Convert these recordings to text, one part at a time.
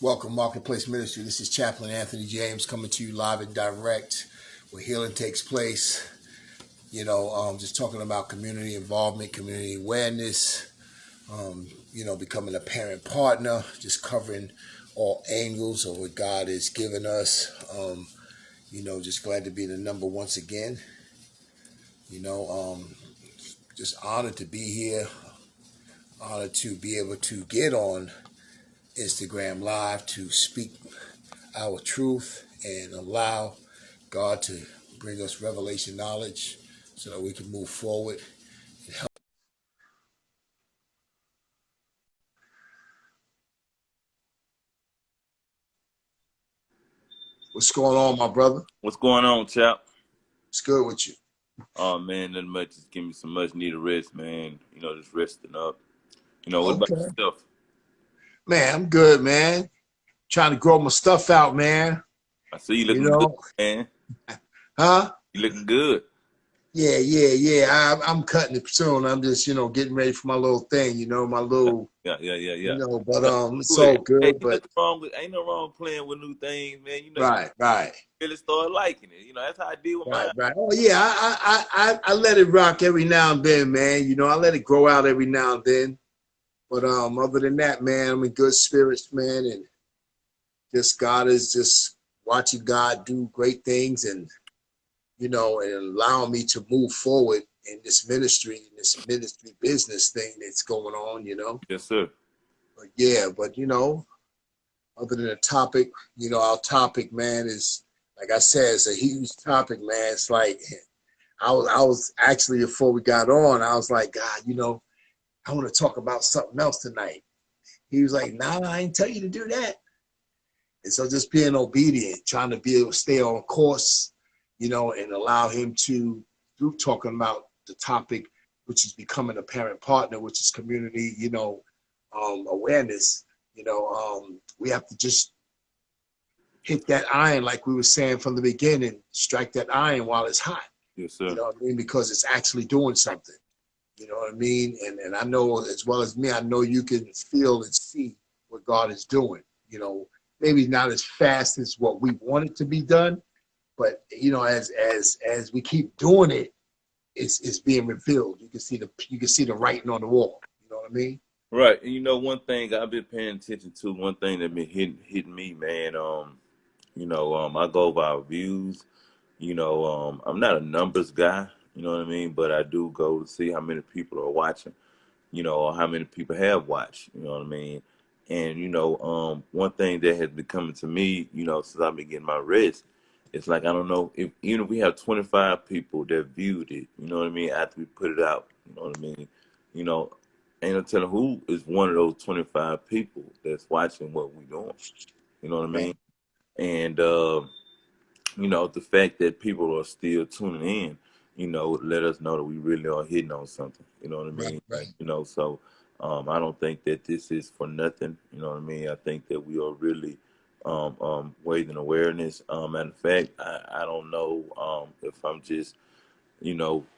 Welcome, Marketplace Ministry. This is Chaplain Anthony James coming to you live and direct where healing takes place. Just talking about community involvement, community awareness, becoming a parent partner, just covering all angles of what God has given us. Just glad to be the number once again. Just honored to be here, honored to be able to get on Instagram Live to speak our truth and allow God to bring us revelation knowledge so that we can move forward and help. What's going on, my brother? What's going on, chap? It's good with you. Oh man, nothing much. Just give me some much needed rest, man. Just resting up. What about Okay. yourself? Man, I'm good, man. Trying to grow my stuff out, man. I see you You looking good, know? man. Huh? You looking good. Yeah. I'm cutting it soon. I'm just, getting ready for my little thing, my little, Yeah. but That's it's good. all good, but Ain't no wrong playing with new things, man. You right. really start liking it. That's how I deal with mine. Right. Oh yeah, I let it rock every now and then, man. I let it grow out every now and then. But other than that, man, I'm in good spirits, man, and just God is just watching God do great things, and and allowing me to move forward in this ministry business thing that's going on. Yes, sir. But yeah, other than the topic, our topic, man, is like I said, it's a huge topic, man. It's like I was actually before we got on, I was like, God, I want to talk about something else tonight. He was like, nah, I ain't tell you to do that. And so just being obedient, trying to be able to stay on course, and allow him to, through talking about the topic, which is becoming a parent partner, which is community, awareness, we have to just hit that iron, like we were saying from the beginning, strike that iron while it's hot. Yes, sir. You know what I mean? Because it's actually doing something. You know what I mean? And I know as well as me, I know you can feel and see what God is doing. Maybe not as fast as what we want it to be done, but as we keep doing it, it's being revealed. You can see the writing on the wall. You know what I mean? Right. And one thing I've been paying attention to, one thing that been hitting me, man. I go by views. I'm not a numbers guy. You know what I mean? But I do go to see how many people are watching. Or how many people have watched, you know what I mean? And, one thing that has been coming to me, since I've been getting my rest, it's like, I don't know, if even if we have 25 people that viewed it, you know what I mean, after we put it out, you know what I mean? You know, ain't no telling who is one of those 25 people that's watching what we doing, you know what I Right, mean? And, the fact that people are still tuning in, let us know that we really are hitting on something. You know what I right, mean? right. So I don't think that this is for nothing. You know what I mean? I think that we are really raising awareness. Matter of fact, I don't know if I'm just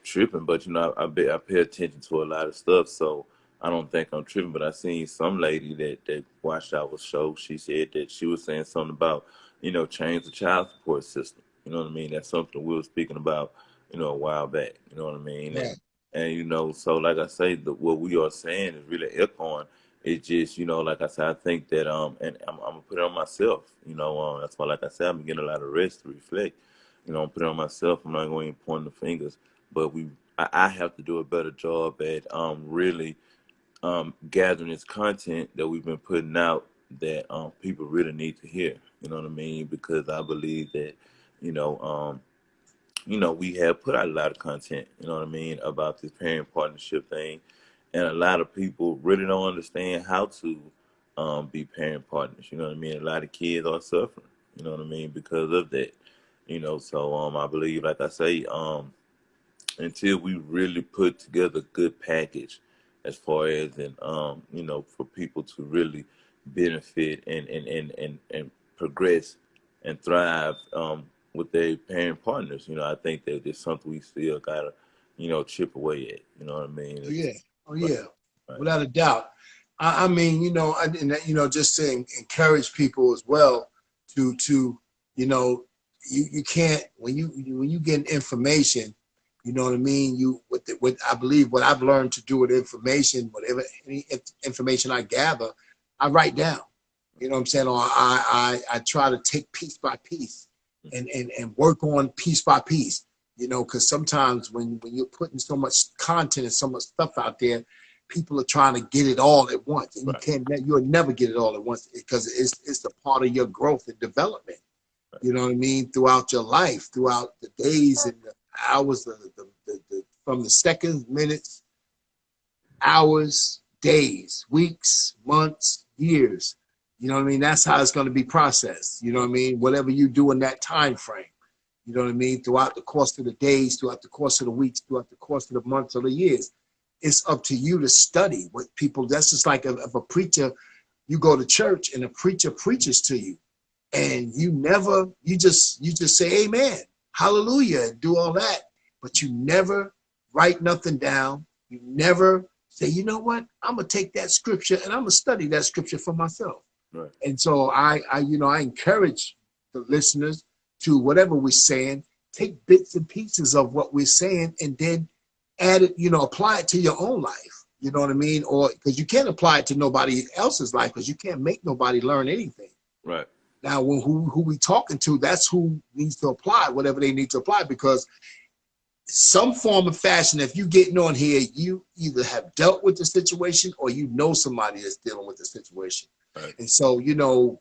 tripping. But I pay attention to a lot of stuff, so I don't think I'm tripping. But I seen some lady that watched our show. She said that she was saying something about change the child support system. You know what I mean? That's something we were speaking about a while back. You know what I mean? Right. And so like I say, what we are saying is really echoing. It's just like I said, I think that and I'm gonna put it on myself. That's why, like I said, I've been getting a lot of rest to reflect. I'm putting it on myself. I'm not going to point the fingers, but I have to do a better job at really gathering this content that we've been putting out that people really need to hear. You know what I mean? Because I believe that you know um, we have put out a lot of content. You know what I mean about this parent partnership thing, and a lot of people really don't understand how to be parent partners. You know what I mean? A lot of kids are suffering. You know what I mean because of that. So I believe, like I say, until we really put together a good package as far as for people to really benefit and progress and thrive with their parent partners. I think that it's something we still gotta chip away at. You know what I mean? Oh yeah. Oh Right, yeah. right. Without a doubt. I mean, just to encourage people as well to, you can't when you get information, you know what I mean. What I believe, what I've learned to do with information, whatever any information I gather, I write down. You know what I'm saying? Or I try to take piece by piece and work on piece by piece. Because sometimes when you're putting so much content and so much stuff out there, people are trying to get it all at once, and you'll never get it all at once because it's a part of your growth and development. You know what I mean? Throughout your life, throughout the days and the hours, from the seconds, minutes, hours, days, weeks, months, years. You know what I mean? That's how it's going to be processed. You know what I mean? Whatever you do in that time frame. You know what I mean? Throughout the course of the days, throughout the course of the weeks, throughout the course of the months or the years. It's up to you to study what people. That's just like if a preacher, you go to church and a preacher preaches to you, and you just say amen, hallelujah, and do all that, but you never write nothing down. You never say, you know what, I'm gonna take that scripture and I'm gonna study that scripture for myself. Right. And so I encourage the listeners to whatever we're saying, take bits and pieces of what we're saying and then add it, apply it to your own life. You know what I mean? Or because you can't apply it to nobody else's life because you can't make nobody learn anything. Right. Now, who we talking to, that's who needs to apply whatever they need to apply, because some form of fashion, if you getting on here, you either have dealt with the situation or somebody that's dealing with the situation. Right. And so,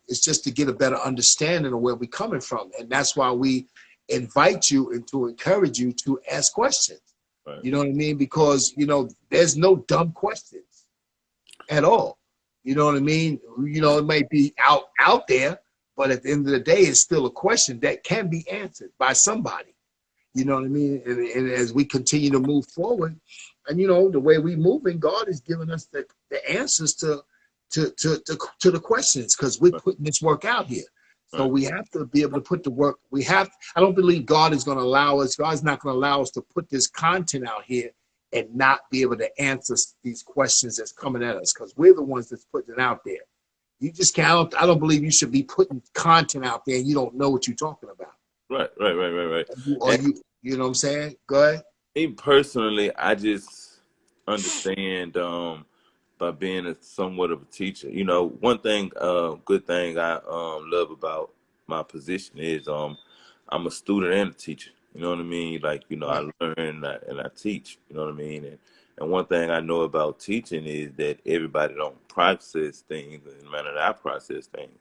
it's just to get a better understanding of where we're coming from. And that's why we invite you and to encourage you to ask questions. Right. You know what I mean? Because, there's no dumb questions at all. You know what I mean? It might be out there, but at the end of the day, it's still a question that can be answered by somebody. You know what I mean? And as we continue to move forward, and the way we moving, God is giving us the answers to the questions, because we're putting this work out here. So we have to be able to put the work. I don't believe God's not going to allow us to put this content out here and not be able to answer these questions that's coming at us, because we're the ones that's putting it out there. You just can't. I don't believe you should be putting content out there and you don't know what you're talking about. Right. You know what I'm saying? Go ahead. Me personally, I just understand by being somewhat of a teacher. One thing, good thing I love about my position is I'm a student and a teacher. You know what I mean? Like, Right. I learn and I teach. You know what I mean? And one thing I know about teaching is that everybody don't process things in the manner that I process things.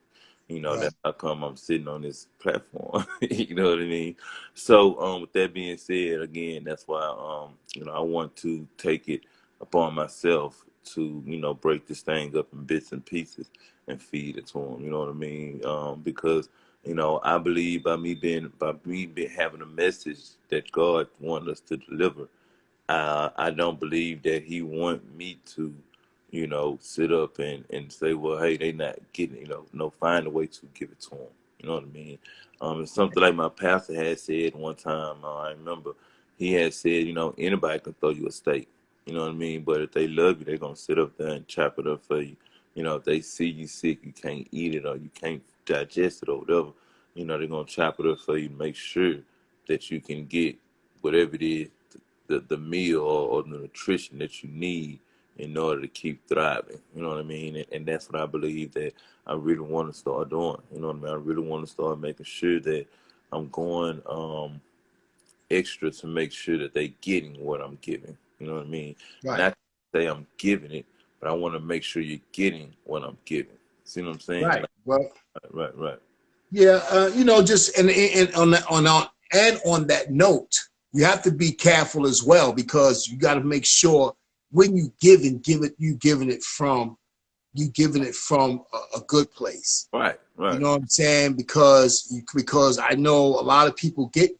Right. That's how come I'm sitting on this platform. You know what I mean? So, with that being said, again, that's why, I want to take it upon myself to, break this thing up in bits and pieces and feed it to them. You know what I mean? Because, I believe by me being having a message that God wants us to deliver, I don't believe that He want me to, sit up and say, well, hey, they not getting, no, find a way to give it to them. You know what I mean? It's something like my pastor had said one time. I remember he had said, anybody can throw you a steak. You know what I mean? But if they love you, they're going to sit up there and chop it up for you. If they see you sick, you can't eat it or you can't digest it or whatever, they're going to chop it up for you to make sure that you can get whatever it is, the meal or the nutrition that you need in order to keep thriving. You know what I mean? And that's what I believe that I really want to start doing. You know what I mean? I really want to start making sure that I'm going extra to make sure that they getting what I'm giving. You know what I mean? Right. Not to say I'm giving it, but I want to make sure you're getting what I'm giving. See what I'm saying? Right. Well, Right. yeah. Just and on that note, you have to be careful as well, because you got to make sure when you give it, you giving it from a good place. Right. You know what I'm saying? Because I know a lot of people get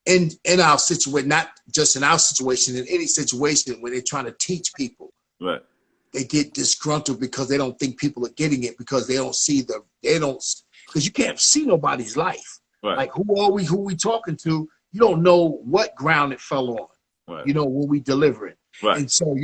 in our situation, not just in our situation, in any situation, when they're trying to teach people. Right. They get disgruntled because they don't think people are getting it, because they don't because you can't see nobody's life. Right. Like who we talking to? You don't know what ground it fell on. Right. When we deliver it. Right. And so,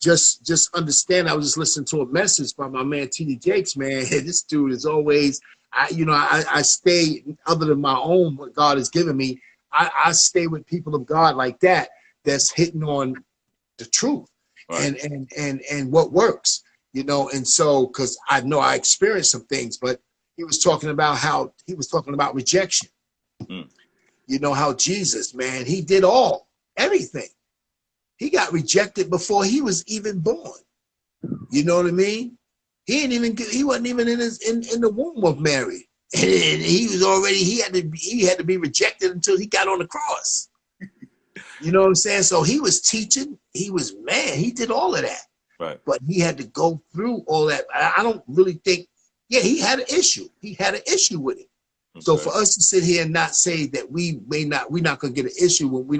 just understand. I was just listening to a message by my man T.D. Jakes, man. This dude is always, I stay, other than my own, what God has given me, I stay with people of God like that, that's hitting on the truth Right. and what works, and so, because I know I experienced some things, but he was talking about rejection. Mm. How Jesus, man, he did everything. He got rejected before he was even born. You know what I mean? He wasn't even in the womb of Mary. And he was already, he had to be rejected until he got on the cross. You know what I'm saying? So he was teaching, he did all of that. Right. But he had to go through all that. I don't really think, yeah, he had an issue. He had an issue with it. So Okay. for us to sit here and not say that we're not gonna get an issue when we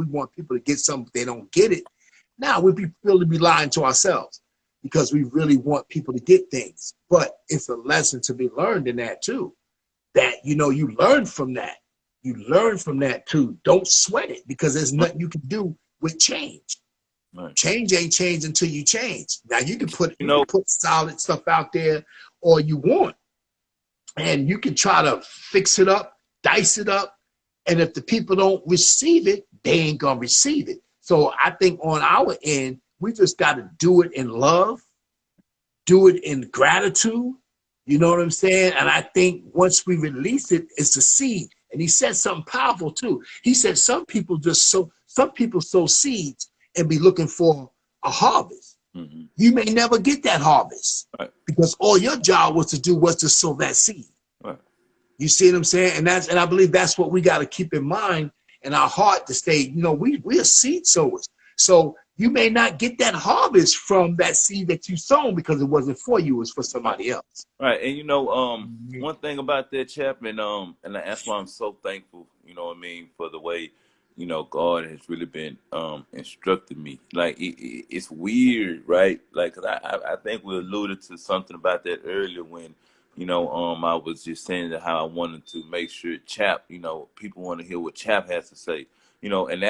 want people to get something, they don't get it. Now we'd be really be lying to ourselves, because we really want people to get things. But it's a lesson to be learned in that too. That you learn from that. You learn from that too. Don't sweat it, because there's nothing you can do with change. Right. Change ain't changed until you change. Now you can You know, put solid stuff out there all you want, and you can try to fix it up, dice it up, and if the people don't receive it, they ain't gonna receive it. So I think on our end, we just got to do it in love, do it in gratitude. You know what I'm saying? And I think once we release it, it's a seed. And he said something powerful too. He said some people sow seeds and be looking for a harvest. mm-hmm. You may never get that harvest, Right. because all your job was to sow that seed. Right. You see what I'm saying? And I believe that's what we got to keep in mind in our heart, to stay, we're seed sowers. So you may not get that harvest from that seed that you sown, because it wasn't for you, it was for somebody else. Right. And one thing about that, chap, and that's why I'm so thankful, you know what I mean, for the way, God has really been instructing me. Like it's weird, right? Like, 'cause I think we alluded to something about that earlier when, I was just saying that how I wanted to make sure Chap, people want to hear what Chap has to say, and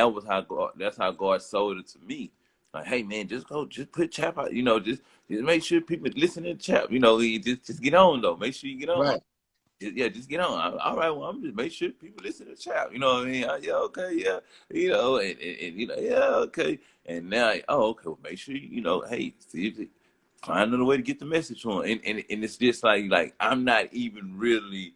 that's how God sold it to me. Like, hey man, just put Chap out, just make sure people listen to Chap. Just get on though. Make sure you get on. Right. Just get on. All right, well, I'm just make sure people listen to Chap. You know what I mean? Yeah, okay, yeah. Yeah, okay. And now, okay, well, make sure hey, see if find another way to get the message on. And it's just like I'm not even really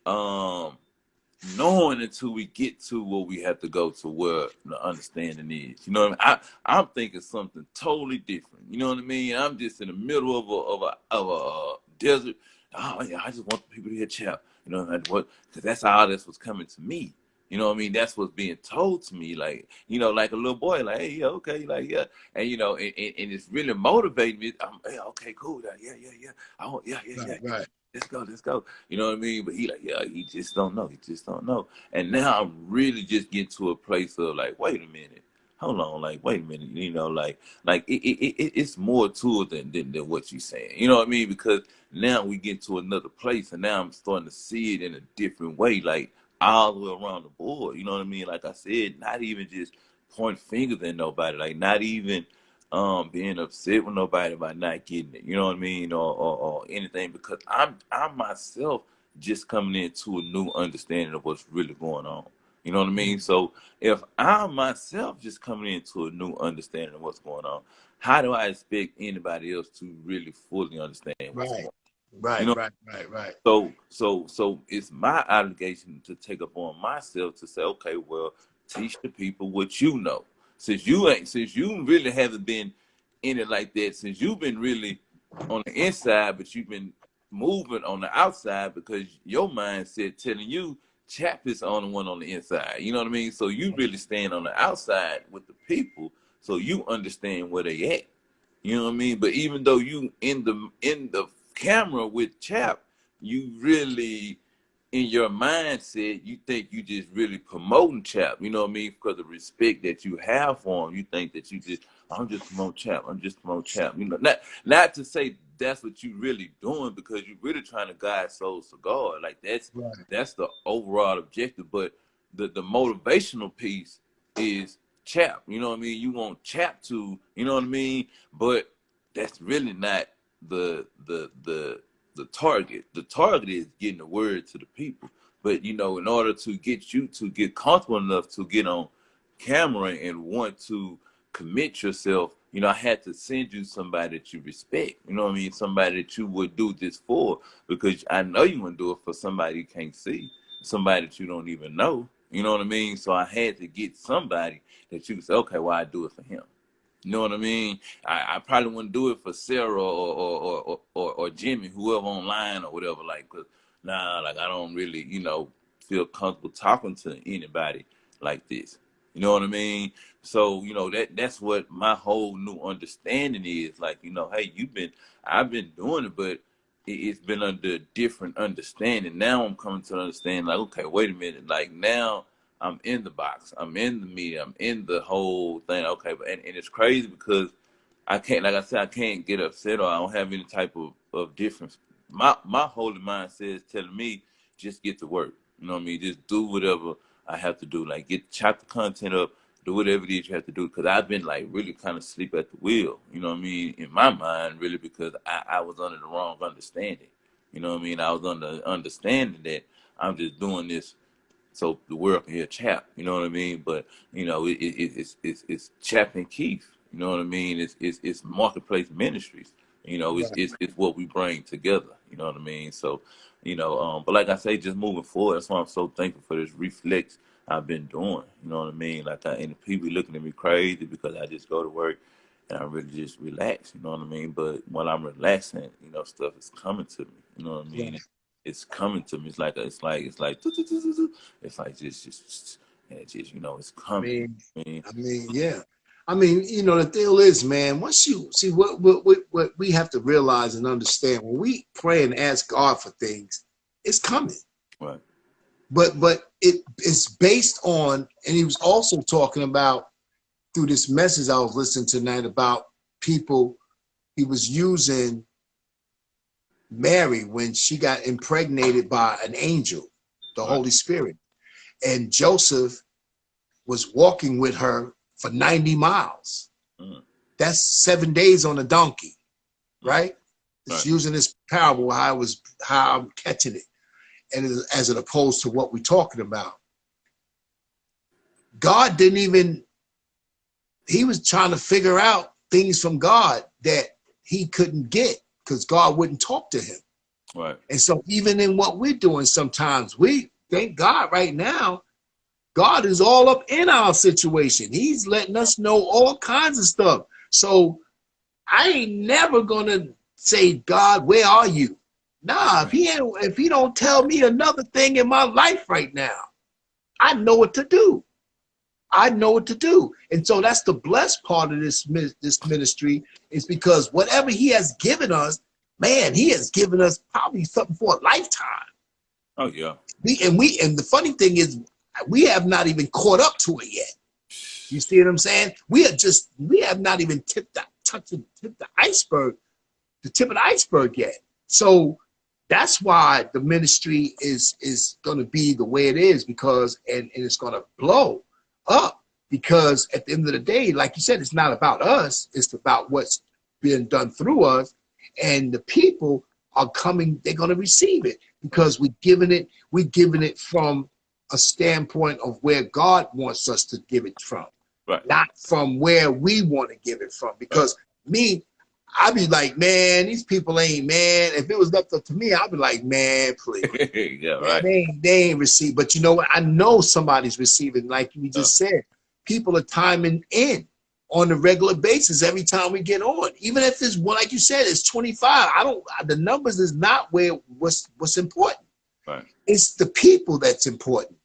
knowing until we get to where we have to go to where the understanding is. You know what I mean? I'm thinking something totally different. You know what I mean? I'm just in the middle of a desert. Oh yeah, I just want the people to hear Chap. You know what? Because that's all that's what's coming to me. You know what I mean? That's what's being told to me. Like, like a little boy, like, hey, yeah, okay, like, yeah. And, and it's really motivating me. Hey, okay, cool. Yeah. Yeah. Right. Right. Let's go. You know what I mean? But he like, yeah, he just don't know. He just don't know. And now I'm really just getting to a place of like, wait a minute. Hold on, like, wait a minute, it's more to it than what you're saying. You know what I mean? Because now we get to another place, and now I'm starting to see it in a different way, like all the way around the board. You know what I mean? Like I said, not even just point fingers at nobody, like not even being upset with nobody about not getting it, you know what I mean, or anything, because I'm myself just coming into a new understanding of what's really going on. You know what I mean? So if I'm myself just coming into a new understanding of what's going on, how do I expect anybody else to really fully understand what's going Right. on? You Right. know, Right. Right. Right. so it's my obligation to take upon myself to say, okay, well, teach the people what you know. Since you really haven't been in it like that, since you've been really on the inside, but you've been moving on the outside because your mindset telling you Chap is the only one on the inside. You know what I mean? So you really stand on the outside with the people, so you understand where they at. You know what I mean? But even though you in the camera with Chap, you really in your mindset, you think you just really promoting Chap. You know what I mean? Because of respect that you have for him, you think that I'm just promoting Chap. I'm just promoting Chap. Not to say that's what you really doing, because you're really trying to guide souls to God. Like Right. that's the overall objective. But the motivational piece is chap. You know what I mean? You want chap to, you know what I mean? But that's really not the target. The target is getting the word to the people. But you know, in order to get you to get comfortable enough to get on camera and want to commit yourself, you know, I had to send you somebody that you respect. You know what I mean? Somebody that you would do this for, because I know you wouldn't do it for somebody you can't see, somebody that you don't even know. You know what I mean? So I had to get somebody that you could say, okay, well, I do it for him. You know what I mean? I probably wouldn't do it for Sarah or Jimmy, whoever online or whatever. Like, 'cause nah, like I don't really, you know, feel comfortable talking to anybody like this. You know what I mean? So, you know, that's what my whole new understanding is. Like, you know, hey, I've been doing it, but it's been under a different understanding. Now I'm coming to understand, like, okay, wait a minute. Like now I'm in the box. I'm in the media. I'm in the whole thing. Okay, but and it's crazy because I can't, like I said, I can't get upset or I don't have any type of difference. My holy mindset is telling me just get to work. You know what I mean? Just do whatever I have to do. Like chop the content up, do whatever it is you have to do. Because I've been like really kind of sleep at the wheel. You know what I mean? In my mind, really, because I was under the wrong understanding. You know what I mean? I was under understanding that I'm just doing this so the world can hear Chap, you know what I mean? But you know, it's Chap and Keith, you know what I mean? It's Marketplace Ministries, you know, Right. it's what we bring together, you know what I mean? So, you know, but like I say, just moving forward, that's why I'm so thankful for this reflex I've been doing, you know what I mean? Like, and the people looking at me crazy because I just go to work and I really just relax, you know what I mean? But while I'm relaxing, you know, stuff is coming to me, you know what I mean? Right. It's coming to me. It's like just and it just, you know, it's I coming. mean, I mean, yeah. I mean, you know, the deal is, man, once you see what we have to realize and understand when we pray and ask God for things, it's coming. right, But it is based on, and he was also talking about through this message I was listening to tonight about people, he was using Mary when she got impregnated by an angel, the right, Holy Spirit. And Joseph was walking with her for 90 miles. mm, That's 7 days on a donkey, mm, right? It's right, using this parable how I'm catching it, and as it opposed to what we're talking about. God didn't even. He was trying to figure out things from God that he couldn't get because God wouldn't talk to him. right, And so even in what we're doing, sometimes we thank God right now. God is all up in our situation. He's letting us know all kinds of stuff. So I ain't never gonna say, God, where are you? Nah, if he don't tell me another thing in my life right now, I know what to do. I know what to do. And so that's the blessed part of this ministry is because whatever he has given us, man, he has given us probably something for a lifetime. oh yeah, And the funny thing is we have not even caught up to it yet. You see what I'm saying? We have not even tipped the iceberg, the tip of the iceberg yet. So that's why the ministry is going to be the way it is because and it's going to blow up because at the end of the day, like you said, it's not about us. It's about what's being done through us, and the people are coming. They're going to receive it because we're giving it from a standpoint of where God wants us to give it from, right, not from where we want to give it from. right, Because me, I'd be like, man, these people ain't, man. If it was left up to me, I'd be like, man, please. yeah, Man, right, they ain't received. But you know what? I know somebody's receiving, like you yeah, just said. People are timing in on a regular basis every time we get on. Even if it's one, like you said, it's 25. The numbers is not what's important. right, It's the people that's important,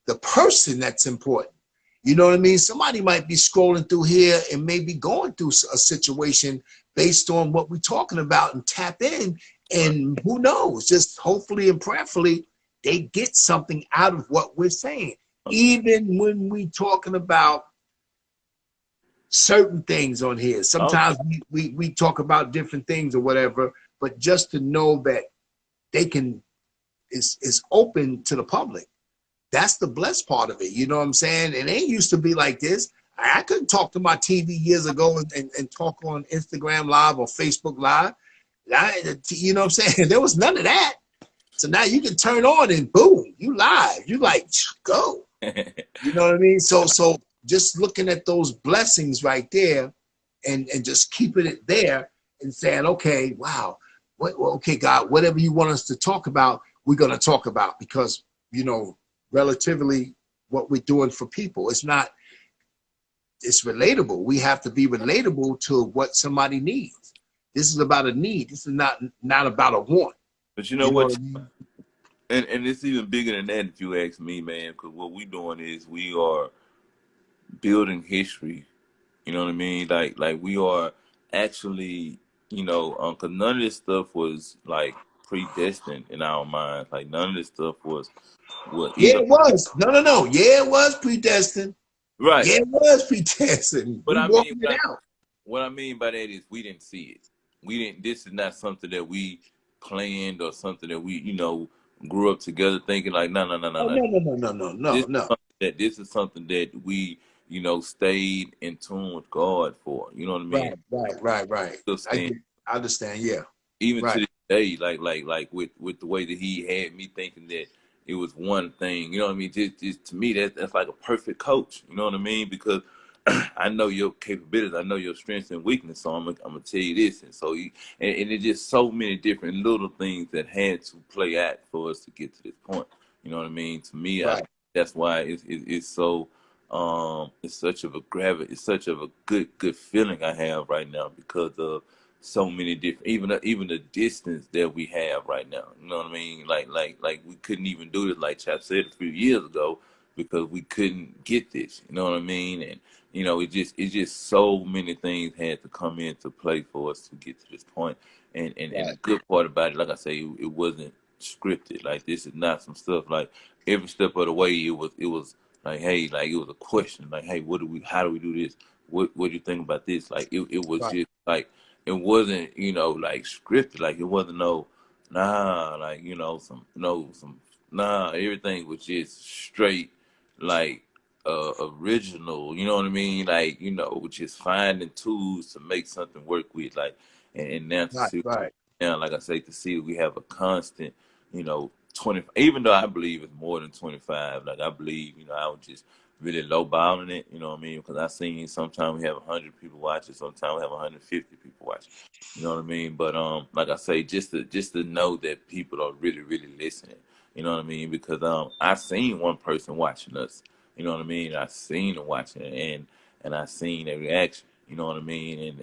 the person that's important. You know what I mean? Somebody might be scrolling through here and maybe going through a situation based on what we're talking about and tap in. right, And who knows, just hopefully and prayerfully, they get something out of what we're saying. okay, Even when we talking about certain things on here, okay, sometimes we talk about different things or whatever, but just to know that they can, is open to the public. That's the blessed part of it. You know what I'm saying? It ain't used to be like this. I couldn't talk to my TV years ago and talk on Instagram Live or Facebook Live. You know what I'm saying? There was none of that. So now you can turn on and boom, you live. You like, go. You know what I mean? So just looking at those blessings right there and just keeping it there and saying, okay, wow, okay, God, whatever you want us to talk about, we're going to talk about, because, you know, relatively what we're doing for people, it's relatable. We have to be relatable to what somebody needs. This is about a need. This is not about a want. But you know You know what? what I mean? And it's even bigger than that if you ask me, man. Because what we doing is we are building history. You know what I mean? Like we are actually, you know, because none of this stuff was like predestined in our minds. Like none of this stuff was Yeah, either it was. No. Yeah, it was predestined. right. Yeah, it was pretending. But We I mean, walking it out. what I mean by that is we didn't see it. We didn't. This is not something that we planned or something that we, you know, grew up together thinking like, no, no, no, no, Oh no. no. This is something that we, you know, stayed in tune with God for. You know what I mean? Right. Still I stand get. I understand. Yeah. even to Right. this day, like with the way that he had me thinking that it was one thing. You know what I mean? Just to me, that's like a perfect coach. You know what I mean? Because I know your capabilities, I know your strengths and weaknesses. So I'm gonna tell you this, and so and it's just so many different little things that had to play out for us to get to this point. You know what I mean? To me, I Right. think that's why it's so it's such of a it's such of a good feeling I have right now because of so many different even the distance that we have right now. You know what I mean? Like we couldn't even do this like Chap said a few years ago because we couldn't get this. You know what I mean? And you know, it's just so many things had to come into play for us to get to this point. And the Right. good part about it, like I say, it wasn't scripted. Like this is not some stuff like every step of the way it was like, hey, like it was a question, like, hey, how do we do this? What do you think about this? Like it was Right. just like it wasn't, you know, like scripted. Like it wasn't no nah, like, you know, some nah, everything was just straight like original, you know what I mean? Like, you know, just finding tools to make something work with, like, and now to see Right. now, like I say, to see we have a constant, you know, 20. Even though I believe it's more than 25, like I believe, you know, I was just really lowballing it, you know what I mean? Because I seen sometimes we have 100 people watching, sometimes we have 150 people watching, you know what I mean? But like I say, just to know that people are really listening, you know what I mean? Because I seen one person watching us, you know what I mean? I seen them watching it, and I seen their reaction, you know what I mean?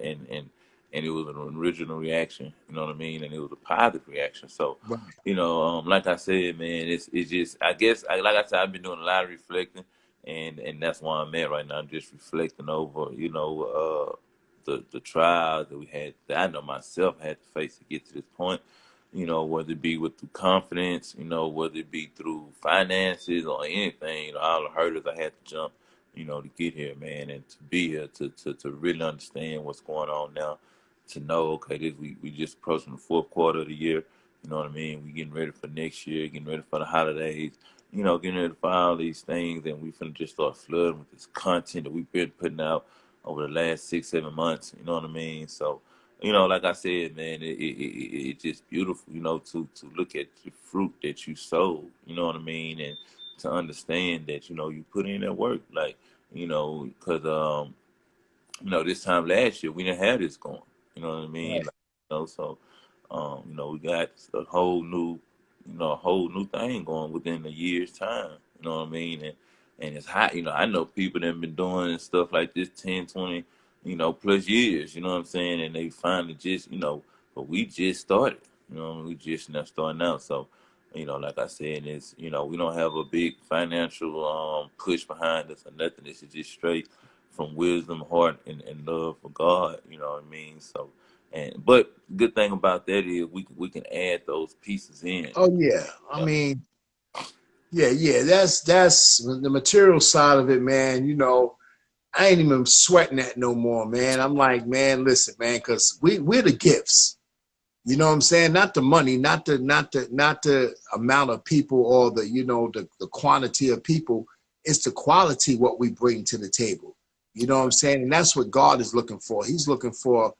And it was an original reaction, you know what I mean? And it was a positive reaction. So, Right. you know, like I said, man, it's just I guess like I said, I've been doing a lot of reflecting, and that's why I'm at right now. I'm just reflecting over, you know, the trials that we had, that I know myself had to face to get to this point. You know, whether it be with through confidence, you know, whether it be through finances or anything, you know, all the hurdles I had to jump, you know, to get here, man, and to be here to really understand what's going on now, to know, okay, we just approaching the fourth quarter of the year, you know what I mean? We getting ready for next year, getting ready for the holidays, you know, getting ready for all these things, and we finna just start flooding with this content that we've been putting out over the last 6 7 months, you know what I mean? So, you know, like I said, man, it's just beautiful, you know, to look at the fruit that you sowed, you know what I mean, and to understand that, you know, you put in that work, like, you know, because you know, this time last year we didn't have this going. You know what I mean? Right. Like, you know, so you know, we got a whole new, you know, a whole new thing going within a year's time. You know what I mean? And it's hot. You know, I know people that have been doing stuff like this 10, 20, you know, plus years. You know what I'm saying? And they finally just, you know, but we just started. You know, we just now starting out. So, you know, like I said, it's, you know, we don't have a big financial push behind us or nothing. This is just straight from wisdom, heart, and love for God. You know what I mean? So, and but good thing about that is we can add those pieces in. Oh yeah. I Yeah. mean, yeah. That's the material side of it, man. You know, I ain't even sweating that no more, man. I'm like, man, listen, man, because we're the gifts. You know what I'm saying? Not the money, not the amount of people or the, you know, the quantity of people. It's the quality what we bring to the table. You know what I'm saying? And that's what God is looking for. He's looking for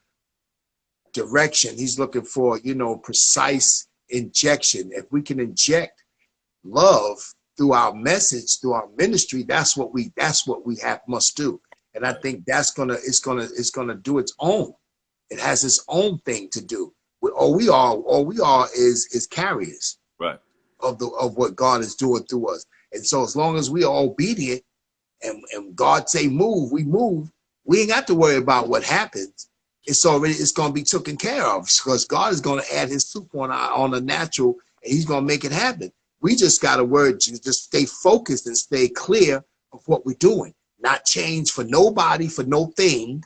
direction. He's looking for, precise injection. If we can inject love through our message, through our ministry, that's what we must do. And I Right. think it's gonna do its own. It has its own thing to do. All we are is carriers Right. of what God is doing through us. And so as long as we are obedient and God say move, we move. We ain't got to worry about what happens. It's gonna be taken care of because God is gonna add his soup on the natural and he's gonna make it happen. We just gotta just stay focused and stay clear of what we're doing, not change for nobody, for no thing.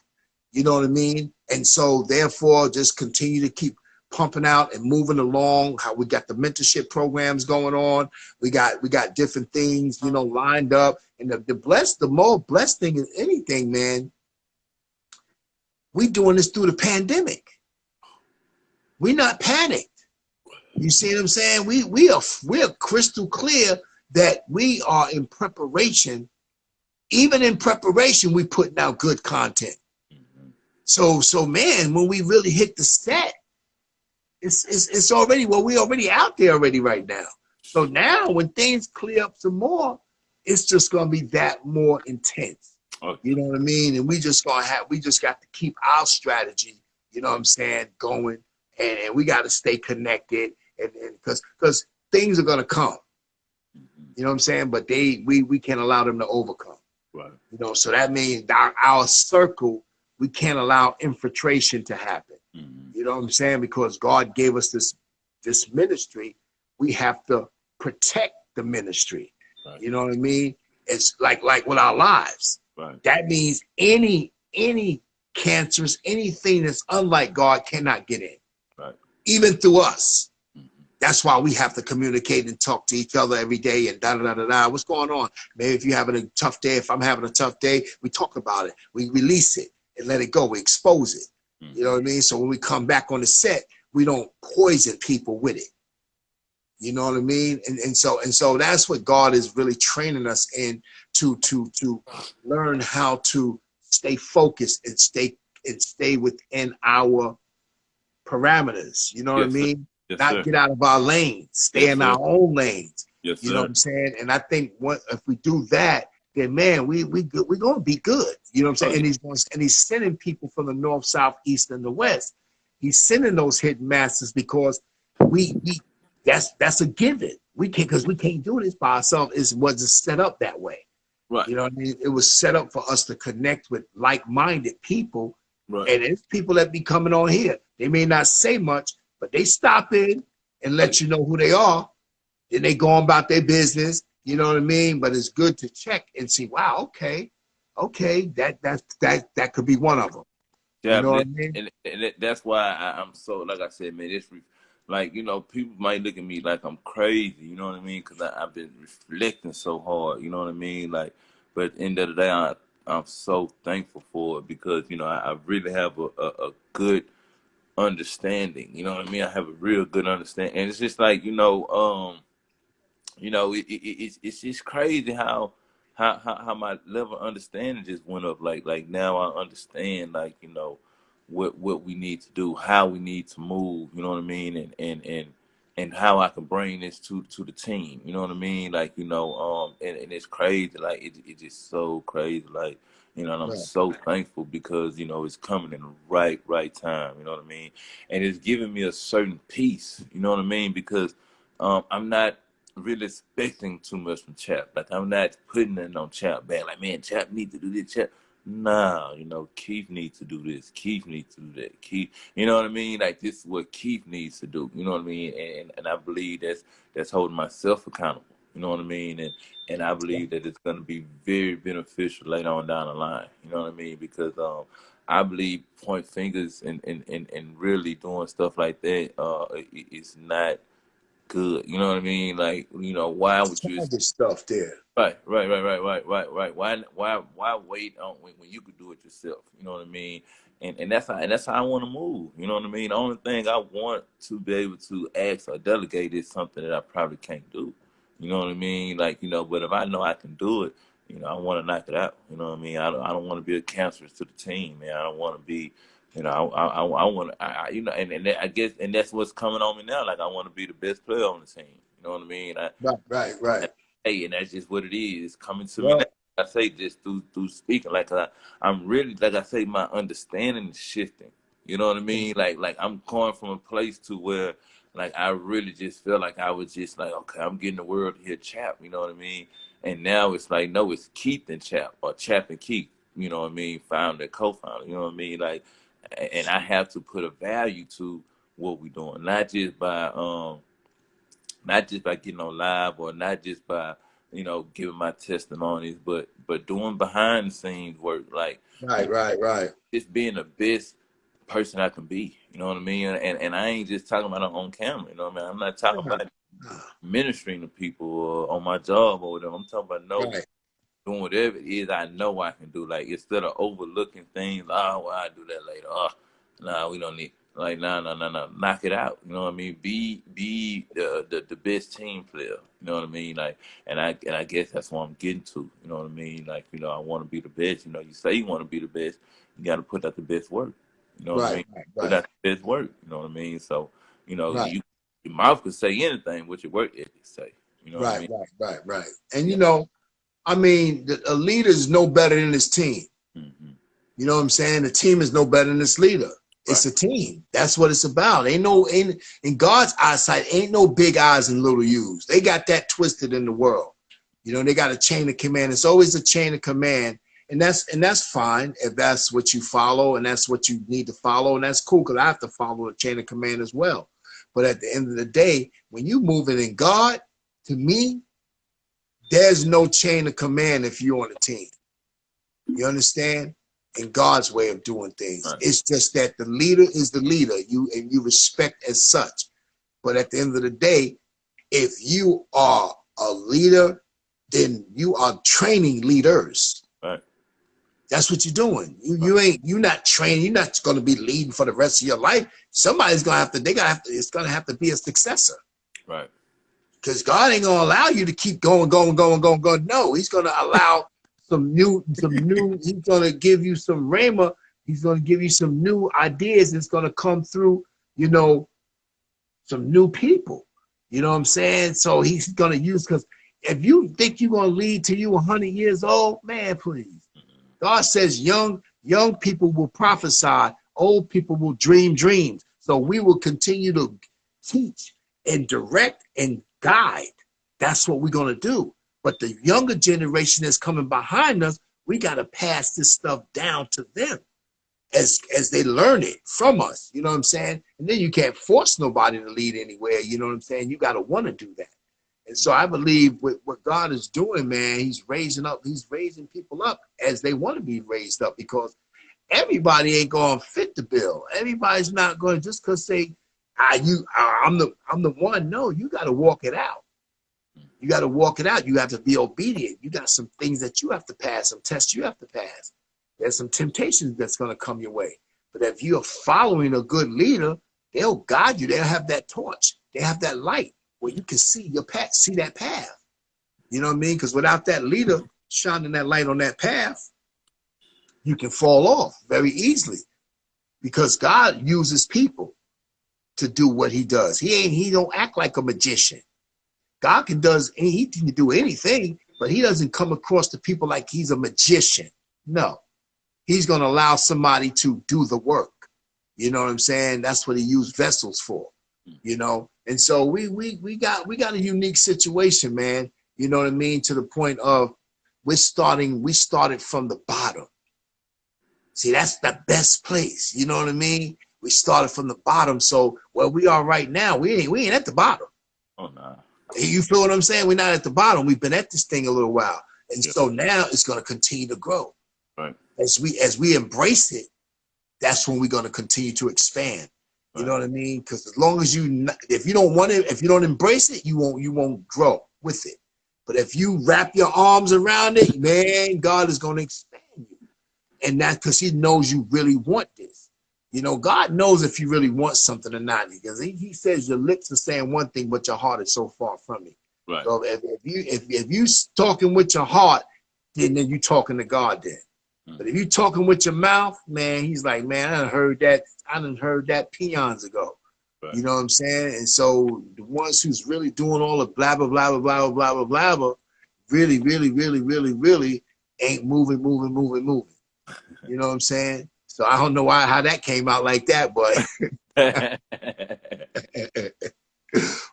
You know what I mean? And so therefore just continue to keep pumping out and moving along. How we got the mentorship programs going on. We got different things, lined up. And the more blessed thing is anything, man, we doing this through the pandemic. We not panicked. You see what I'm saying? We're crystal clear that we are in preparation. Even in preparation, we putting out good content. Mm-hmm. So man, when we really hit the set, it's already, well, we already out there already right now. So now when things clear up some more, it's just gonna be that more intense. Okay. You know what I mean? And we just got to keep our strategy, you know what I'm saying, going, and we got to stay connected, and because things are gonna come, Mm-hmm. you know what I'm saying, but we can't allow them to overcome. Right. So that means our circle, we can't allow infiltration to happen. Mm-hmm. You know what I'm saying? Because God gave us this ministry, we have to protect the ministry. Right. You know what I mean? It's like with our lives. Right. That means any cancerous, anything that's unlike God cannot get in, Right. even through us. Mm-hmm. That's why we have to communicate and talk to each other every day and da da da da da. What's going on? Maybe if you're having a tough day, if I'm having a tough day, we talk about it. We release it and let it go. We expose it. Mm-hmm. You know what I mean? So when we come back on the set, we don't poison people with it. You know what I mean? And so that's what God is really training us in to learn how to stay focused and stay within our parameters. You know what I Yes, sir. mean? Yes, Not sir. get out of our lanes, stay Yes, in sir. our own lanes. Yes, You know sir. what I'm saying? And I think if we do that, then man, we're gonna be good. You know what I'm saying? Oh, yeah. And he's sending people from the north, south, east, and the west. He's sending those hidden masters because we that's a given. We can't, because we can't do this by ourselves. It wasn't set up that way. Right. You know what I mean? It was set up for us to connect with like-minded people. Right. And it's people that be coming on here. They may not say much, but they stop in and let you know who they are. Then they go on about their business. You know what I mean? But it's good to check and see, wow, okay, that could be one of them. You Yeah, know what I mean? and that's why I'm so, like I said, man. Like, people might look at me like I'm crazy. You know what I mean? Because I've been reflecting so hard. You know what I mean? Like, but at the end of the day, I'm so thankful for it because I really have a good understanding. You know what I mean? I have a real good understanding, and it's just like it's just crazy how my level of understanding just went up. Like now I understand what we need to do, how we need to move. You know what I mean, and how I can bring this to the team. You know what I mean, and it's crazy. Like it's just so crazy. Like and I'm Right. so thankful because it's coming in the right time. You know what I mean, and it's giving me a certain peace. You know what I mean, because I'm not really expecting too much from Chap. Like I'm not putting it on Chap back. Like, man, Chap need to do this. Chap, nah, Keith needs to do this. Keith needs to do that. Keith, you know what I mean? Like this is what Keith needs to do. You know what I mean? And I believe that's holding myself accountable. You know what I mean? And I believe that it's going to be very beneficial later on down the line. You know what I mean? Because I believe point fingers and really doing stuff like that is not good. You know what I mean? Like, why would you? Childish stuff there. Right. Why wait on when you could do it yourself? You know what I mean? And that's how I want to move. You know what I mean? The only thing I want to be able to ask or delegate is something that I probably can't do. You know what I mean? Like, but if I know I can do it, You know, I want to knock it out. You know what I mean? I don't want to be a cancerous to the team, man. I don't want to be, you know, I want to, you know, and I guess, and that's what's coming on me now. Like I want to be the best player on the team. You know what I mean? Right. Hey, and that's just what it is. It's coming to me now. Well, I say just through speaking. Like I'm really, like I say, my understanding is shifting. You know what I mean? Like I'm going from a place to where like I really just feel like I was just like, okay, I'm getting the world to hear Chap. You know what I mean? And now it's like, no, it's Keith and Chap, or Chap and Keith. You know what I mean? Founder, co-founder. You know what I mean? Like, and I have to put a value to what we're doing, not just by getting on live, or not just by, you know, giving my testimonies, but doing behind the scenes work, like, you know, right. just being the best person I can be. You know what I mean? And I ain't just talking about it on camera. You know what I mean? I'm not talking about ministering to people or on my job or whatever. I'm talking about Right, doing whatever it is I know I can do. Like instead of overlooking things, oh, well, I'll do that later. Oh, no, we don't need, like, no. Knock it out. You know what I mean? Be the best team player. You know what I mean? Like, and I guess that's what I'm getting to. You know what I mean? Like, you know, I want to be the best. You know, you say you want to be the best, you got to put out the best work. You know what I right, mean? Put right, out the best work. You know what I mean? So, you know, right, your mouth could say anything, what your work ethic say. You know what I right, mean? right. And Yeah. you know, I mean, a leader is no better than his team. Hmm. You know what I'm saying? The team is no better than its leader. It's Right. a team. That's what it's about. Ain't in God's eyesight, ain't no big eyes and little U's. They got that twisted in the world. You know, they got a chain of command. It's always a chain of command. And that's fine if that's what you follow and that's what you need to follow. And that's cool because I have to follow the chain of command as well. But at the end of the day, when you move it in God, to me, there's no chain of command if you're on a team. You understand? In God's way of doing things. Right. It's just that the leader is the leader, you respect as such. But at the end of the day, if you are a leader, then you are training leaders. Right. That's what you're doing. Right. You're not training, you're not going to be leading for the rest of your life. Somebody's gonna have to, it's gonna have to be a successor. Right. Because God ain't gonna allow you to keep going. No, He's gonna allow some new. He's gonna give you some rhema. He's gonna give you some new ideas. It's gonna come through, you know, some new people. You know what I'm saying? So He's gonna use, because if you think you're gonna lead to you 100 years old, man, please. God says young people will prophesy, old people will dream dreams. So we will continue to teach and direct and guide. That's what we're going to do. But the younger generation that's coming behind us, we got to pass this stuff down to them as they learn it from us. You know what I'm saying? And then you can't force nobody to lead anywhere. You know what I'm saying? You got to want to do that. And so I believe what God is doing, man, he's raising people up as they want to be raised up, because everybody ain't going to fit the bill. Everybody's not going to, just because I'm the one. No, you got to walk it out. You got to walk it out. You have to be obedient. You got some things that you have to pass, some tests you have to pass. There's some temptations that's going to come your way. But if you're following a good leader, they'll guide you. They'll have that torch. They have that light where you can see your path, see that path. You know what I mean? Because without that leader shining that light on that path, you can fall off very easily, because God uses people to do what He does. He don't act like a magician. God can do anything, but He doesn't come across to people like He's a magician. No, He's going to allow somebody to do the work. You know what I'm saying? That's what He used vessels for. You know, and so we got a unique situation, man. You know what I mean? To the point of we started from the bottom. See, that's the best place. You know what I mean? We started from the bottom. So where we are right now, we ain't at the bottom. Oh no. You feel what I'm saying? We're not at the bottom. We've been at this thing a little while. And Yeah. so now it's going to continue to grow. Right. As we embrace it, that's when we're going to continue to expand. You know what I mean? Because as long as if you don't want it, if you don't embrace it, you won't grow with it. But if you wrap your arms around it, man, God is going to expand you. And that's because He knows you really want this. You know, God knows if you really want something or not, because He says your lips are saying one thing, but your heart is so far from it. Right. So if you talking with your heart then you talking to God then. But if you talking with your mouth, man, he's like, man, I done heard that peons ago. Right. You know what I'm saying? And so the ones who's really doing all the blah, blah, blah, blah, blah, blah, blah, blah, blah, really, really, really, really, really ain't moving. You know what I'm saying? So I don't know how that came out like that, but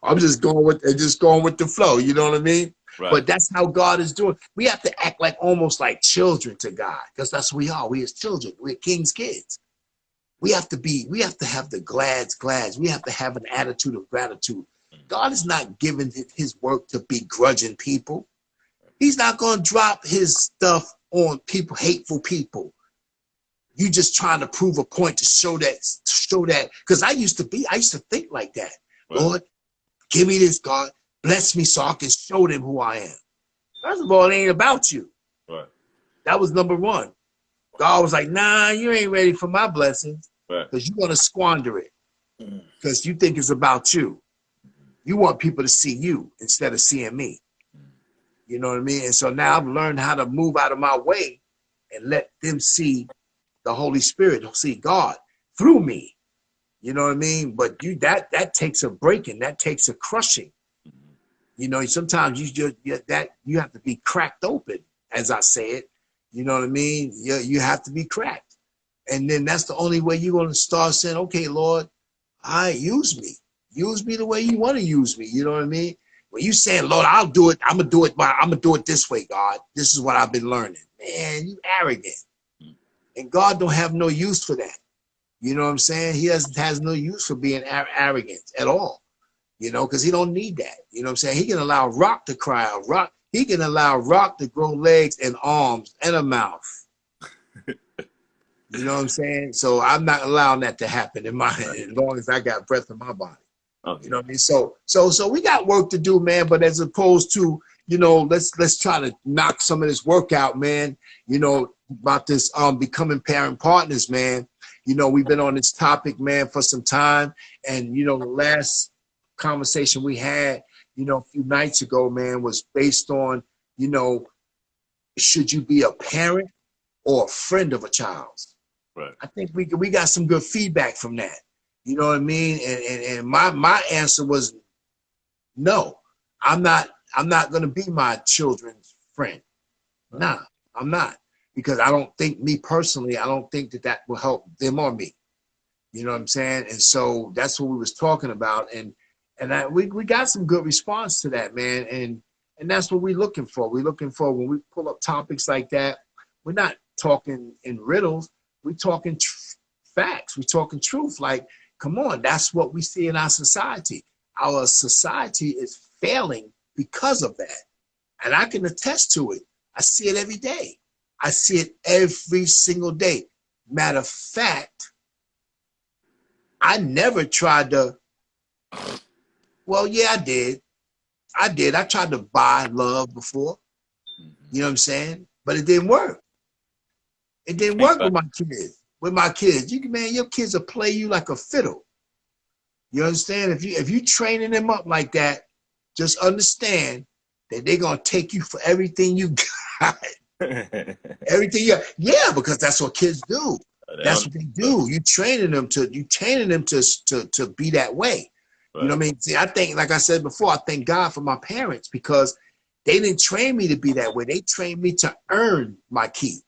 I'm just going with the flow. You know what I mean? Right. But that's how God is doing. We have to act like almost like children to God, because that's what we are. We as children, we're King's kids. We have to have the glads. We have to have an attitude of gratitude. God is not giving his work to begrudging people. He's not going to drop his stuff on people, hateful people. You just trying to prove a point to show that. Because I used to think like that. Right. Lord, give me this, God. Bless me so I can show them who I am. First of all, it ain't about you. Right. That was number one. God was like, nah, you ain't ready for my blessings, because you're going to squander it, because you think it's about you. You want people to see you instead of seeing me. You know what I mean? And so now I've learned how to move out of my way and let them see the Holy Spirit, see God through me. You know what I mean? But that takes a breaking, that takes a crushing. You know, sometimes you have to be cracked open, as I say it. You know what I mean? You have to be cracked. And then that's the only way you're going to start saying, okay, Lord, use me. Use me the way you want to use me. You know what I mean? When you saying, Lord, I'll do it. I'm going to do it this way, God. This is what I've been learning. Man, you arrogant. And God don't have no use for that. You know what I'm saying? He has no use for being arrogant at all. You know, because he don't need that. You know what I'm saying? He can allow rock to cry out. He can allow rock to grow legs and arms and a mouth. You know what I'm saying? So I'm not allowing that to happen in my head, as long as I got breath in my body. Okay. You know what I mean? So we got work to do, man. But as opposed to, you know, let's try to knock some of this work out, man. You know, about this becoming parent partners, man. You know, we've been on this topic, man, for some time. And, you know, the last conversation we had, you know, a few nights ago, man, was based on, you know, should you be a parent or a friend of a child? Right. I think we got some good feedback from that. You know what I mean? And my answer was no. I'm not going to be my children's friend. Right. Nah, I'm not, because I don't think that will help them or me. You know what I'm saying? And so that's what we was talking about, and we got some good response to that, man. And that's what we're looking for. We're looking for, when we pull up topics like that, we're not talking in riddles. We're talking facts. We're talking truth. Like, come on, that's what we see in our society. Our society is failing because of that. And I can attest to it. I see it every day. I see it every single day. Matter of fact, I never tried to, well, yeah, I did. I tried to buy love before. You know what I'm saying? But it didn't work. It didn't work with my kids. Man, your kids will play you like a fiddle. You understand? If you training them up like that, just understand that they're gonna take you for everything you got. Everything you got. Yeah, because that's what kids do. That's what they do. You training them to be that way. Right. You know what I mean? See, I think, like I said before, I thank God for my parents, because they didn't train me to be that way. They trained me to earn my keep.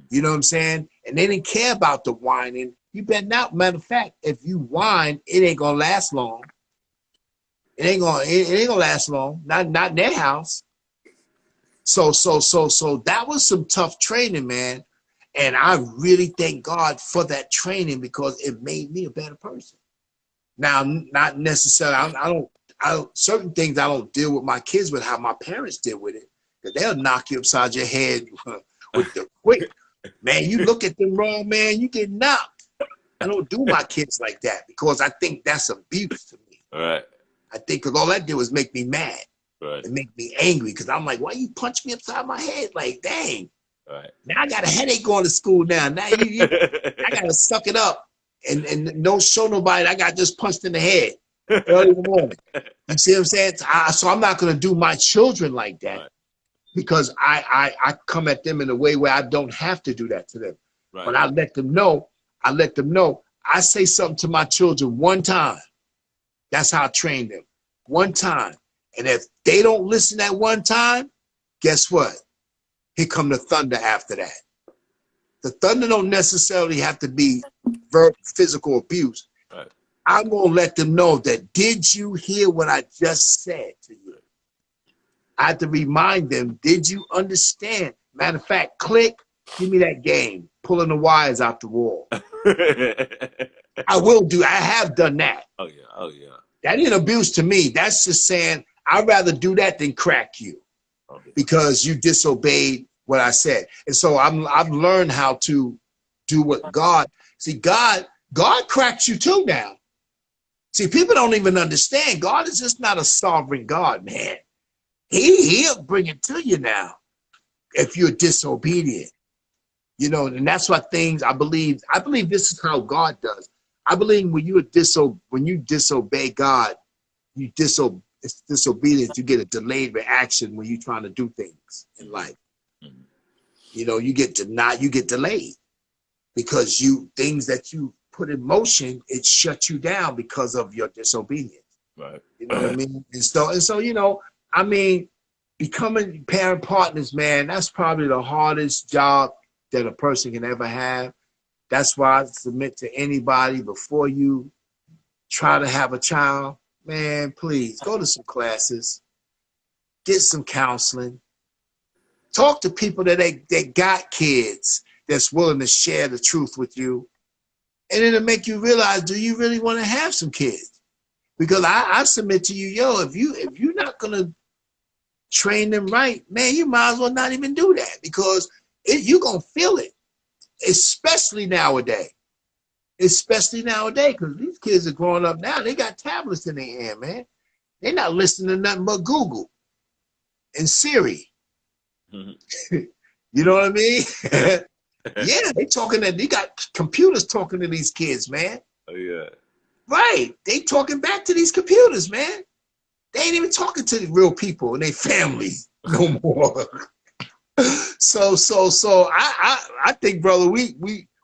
You know what I'm saying? And they didn't care about the whining. You better not. Matter of fact, if you whine, it ain't gonna last long. It ain't gonna last long. Not in their house. So that was some tough training, man. And I really thank God for that training, because it made me a better person. Now, not necessarily. I don't. Certain things I don't deal with my kids with how my parents deal with it, because they'll knock you upside your head with the quick. Man, you look at them wrong, man, you get knocked. I don't do my kids like that, because I think that's abuse to me. All right. I think, because all that did was make me mad. Right. And make me angry, because I'm like, why you punch me upside my head? Like, dang. Right. Now I got a headache going to school now. Now I got to suck it up and don't show nobody I got just punched in the head early in the morning. You see what I'm saying? So I'm not going to do my children like that. Right. because I come at them in a way where I don't have to do that to them. Right. But I let them know, I say something to my children one time. That's how I train them. One time. And if they don't listen that one time, guess what? Here come the thunder after that. The thunder don't necessarily have to be physical abuse. Right. I'm going to let them know that, did you hear what I just said to you? I have to remind them, did you understand? Matter of fact, click, give me that game, pulling the wires out the wall. I will do. I have done that. Oh yeah. Oh yeah. That ain't abuse to me. That's just saying I'd rather do that than crack you, Okay. because you disobeyed what I said. And so I've learned how to do what God. See, God cracks you too now. See, people don't even understand. God is just not a sovereign God, man. He'll bring it to you now if you're disobedient. You know, and that's what things I believe this is how God does. I believe when you disobey God, it's disobedience, you get a delayed reaction when you're trying to do things in life. Mm-hmm. You know, you get delayed because things that you put in motion, it shuts you down because of your disobedience. Right. You know what I mean? And so, you know, I mean, becoming parent partners, man, that's probably the hardest job that a person can ever have. That's why I submit to anybody, before you try to have a child, man, please go to some classes, get some counseling, talk to people that got kids that's willing to share the truth with you. And it'll make you realize, do you really want to have some kids? Because I submit to you, if you're not gonna train them right, man, you might as well not even do that, because you're gonna feel it, especially nowadays. Because these kids are growing up now, they got tablets in their hand, man. They're not listening to nothing but Google and Siri. Mm-hmm. You know what I mean? Yeah, they got computers talking to these kids, man. Oh yeah. Right. They talking back to these computers, man. They ain't even talking to the real people and their families no more. So I think, brother, we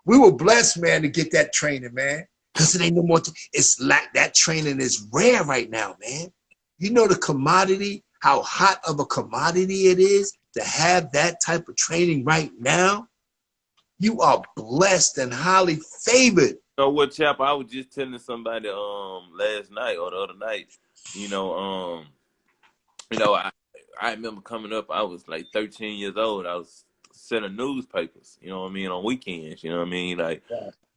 were blessed, man, to get that training, man. Because it ain't no more. It's like that training is rare right now, man. You know the commodity, how hot of a commodity it is to have that type of training right now. You are blessed and highly favored. So what, chap? I was just telling somebody last night or the other night. You know I remember coming up. I was like 13 years old. I was selling newspapers. You know what I mean, on weekends. You know what I mean, like.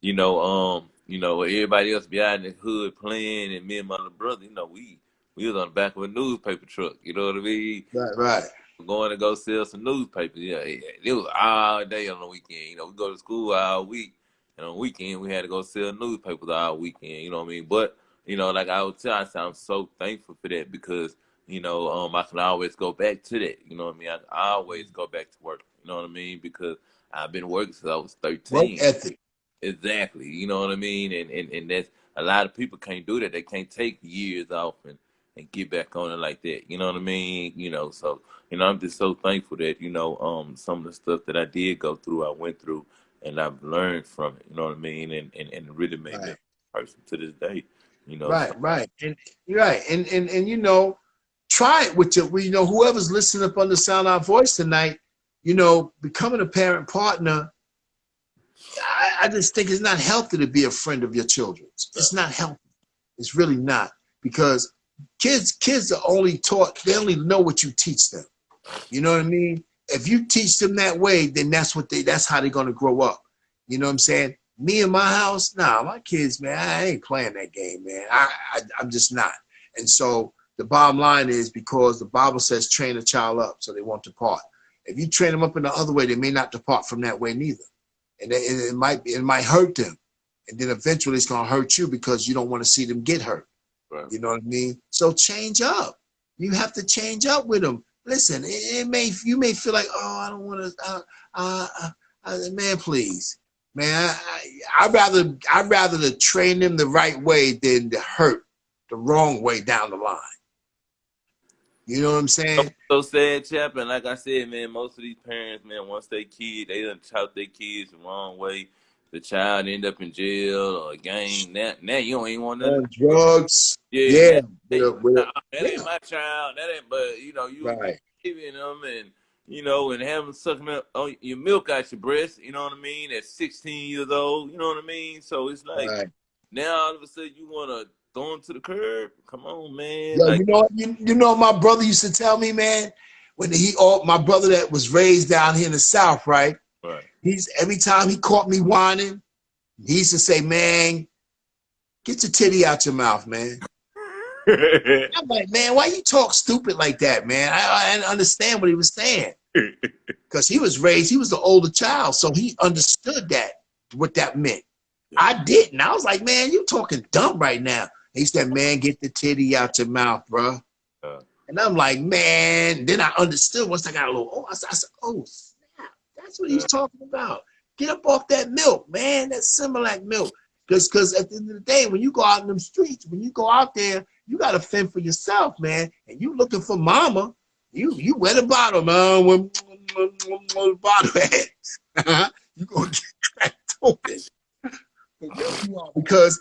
Everybody else be out in the hood playing, and me and my little brother, we was on the back of a newspaper truck. You know what I mean? Right. Going to go sell some newspapers. Yeah, it was all day on the weekend. We go to school all week, and on the weekend we had to go sell newspapers all weekend. You know what I mean? But like I would tell, I'm so thankful for that, because I can always go back to that. You know what I mean? I can always go back to work. You know what I mean? Because I've been working since I was Work 13. ethic. Exactly. You know what I mean? And that's, a lot of people can't do that. They can't take years off and get back on it like that. You know what I mean? So I'm just so thankful that, some of the stuff that I did go through, I went through, and I've learned from it. You know what I mean? And it really made me Right. a person to this day. So. Right. And you're right. And try it with whoever's listening up on the sound of our voice tonight, becoming a parent partner. I just think it's not healthy to be a friend of your children's. It's not healthy. It's really not, because kids are only taught. They only know what you teach them. You know what I mean? If you teach them that way, then that's how they're gonna grow up. You know what I'm saying? Me in my house, my kids, man, I ain't playing that game, man. I'm just not. And so the bottom line is, because the Bible says train a child up so they won't depart. If you train them up in the other way, they may not depart from that way neither. And it might hurt them. And then eventually it's going to hurt you, because you don't want to see them get hurt. Right. You know what I mean? So change up. You have to change up with them. Listen, you may feel like, oh, I don't want to, man, please. Man, I'd rather to train them the right way than to hurt the wrong way down the line. You know what I'm saying? So sad, Chaplain. Like I said, man, most of these parents, man, once they kid, they done taught their kids the wrong way. The child end up in jail or a gang. Now you don't even want nothing to On do with drugs. it. Yeah, Yeah. now hey, nah, that Yeah. ain't my child. That ain't. But you Right. giving them and and having sucking your milk out your breast. You know what I mean? At 16 years old. You know what I mean? So it's like Right. now all of a sudden you want to throw them to the curb. Come on, man. Yo, Like you know my brother used to tell me, man, when my brother that was raised down here in the South, right? right. He's every time he caught me whining, he used to say, man, get your titty out your mouth, man. I'm like, man, why you talk stupid like that, man? I didn't understand what he was saying. Because he was the older child, so he understood what that meant. I didn't. I was like, man, you talking dumb right now. He said, man, get the titty out your mouth, bro. And I'm like, man. Then I understood once I got a little, I said, oh, snap. That's what he's talking about. Get up off that milk, man. That Similac milk. Because at the end of the day, when you go out in them streets, when you go out there, you got to fend for yourself, man. And you looking for mama. You wear the bottle, man. When the bottle at. You going to get cracked open. Because